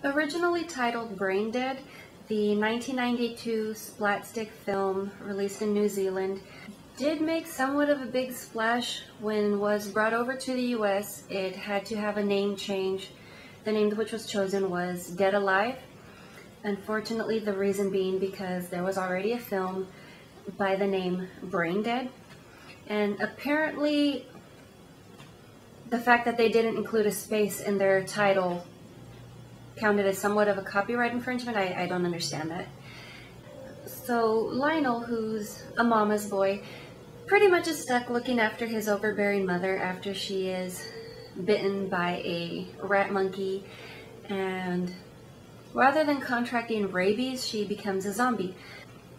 Originally titled BrainDead, the 1992 splatstick film released in New Zealand did make somewhat of a big splash. When it was brought over to the US, it had to have a name change. The name which was chosen was Dead Alive. Unfortunately, the reason being because there was already a film by the name BrainDead, and apparently the fact that they didn't include a space in their title counted as somewhat of a copyright infringement. I don't understand that. So Lionel, who's a mama's boy, pretty much is stuck looking after his overbearing mother after she is bitten by a rat monkey, and rather than contracting rabies, she becomes a zombie.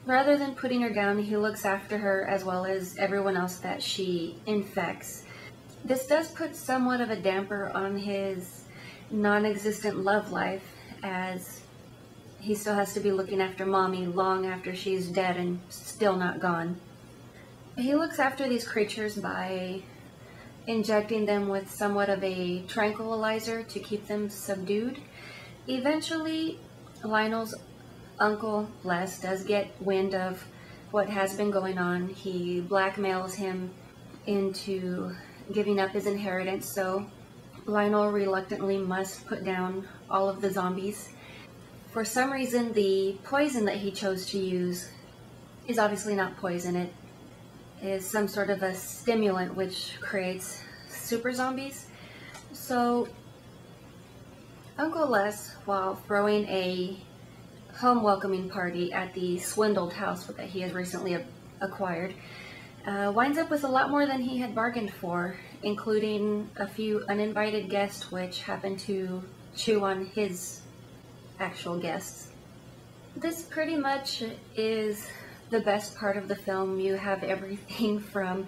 Rather than putting her down, he looks after her as well as everyone else that she infects. This does put somewhat of a damper on his non-existent love life, as he still has to be looking after mommy long after she's dead and still not gone. He looks after these creatures by injecting them with somewhat of a tranquilizer to keep them subdued. Eventually, Lionel's uncle, Les, does get wind of what has been going on. He blackmails him into giving up his inheritance, so Lionel reluctantly must put down all of the zombies. For some reason, the poison that he chose to use is obviously not poison. It is some sort of a stimulant which creates super zombies. So Uncle Les, while throwing a home welcoming party at the swindled house that he has recently acquired, winds up with a lot more than he had bargained for, including a few uninvited guests which happen to chew on his actual guests. This pretty much is the best part of the film. You have everything from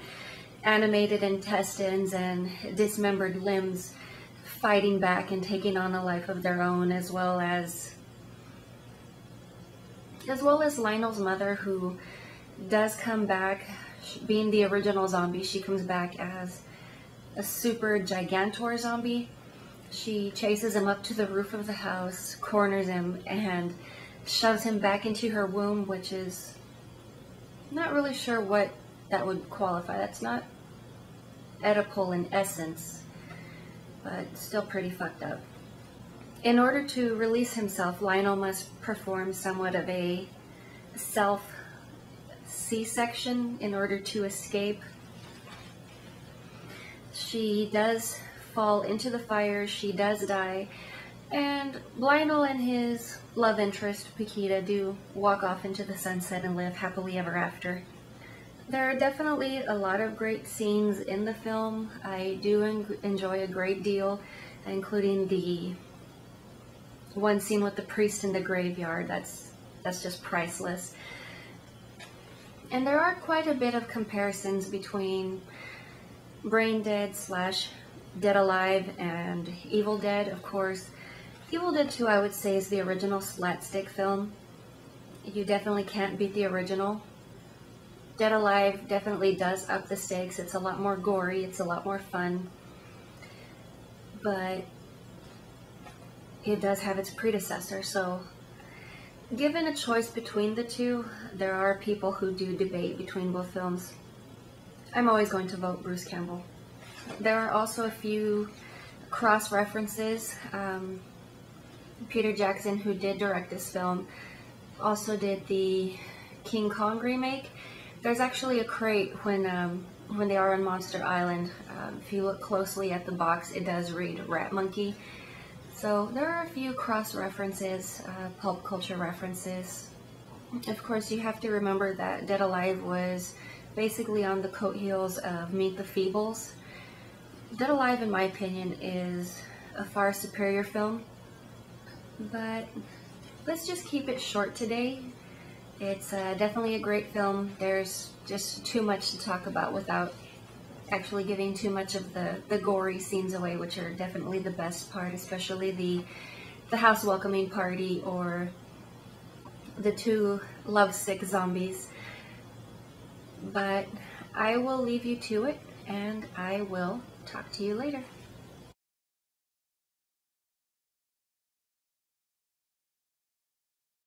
animated intestines and dismembered limbs fighting back and taking on a life of their own, as well as Lionel's mother, who does come back. Being the original zombie, she comes back as a super gigantor zombie. She chases him up to the roof of the house, corners him, and shoves him back into her womb, which is not really sure what that would qualify. That's not Oedipal in essence, but still pretty fucked up. In order to release himself, Lionel must perform somewhat of a self C-section in order to escape. She does fall into the fire, she does die, and Lionel and his love interest, Paquita, do walk off into the sunset and live happily ever after. There are definitely a lot of great scenes in the film. I do enjoy a great deal, including the one scene with the priest in the graveyard. That's just priceless. And there are quite a bit of comparisons between BrainDead / Dead Alive and Evil Dead. Of course, Evil Dead 2, I would say, is the original splatstick film. You definitely can't beat the original. Dead Alive definitely does up the stakes. It's a lot more gory, it's a lot more fun, but it does have its predecessor. So given a choice between the two, there are people who do debate between both films. I'm always going to vote Bruce Campbell. There are also a few cross-references. Peter Jackson, who did direct this film, also did the King Kong remake. There's actually a crate when they are on Monster Island. If you look closely at the box, it does read Rat Monkey. So there are a few cross-references, pulp culture references. Of course, you have to remember that Dead Alive was basically on the coattails of Meet the Feebles. Dead Alive, in my opinion, is a far superior film. But let's just keep it short today. It's definitely a great film. There's just too much to talk about without actually giving too much of the gory scenes away, which are definitely the best part, especially the house welcoming party or the two lovesick zombies. But I will leave you to it, and I will talk to you later.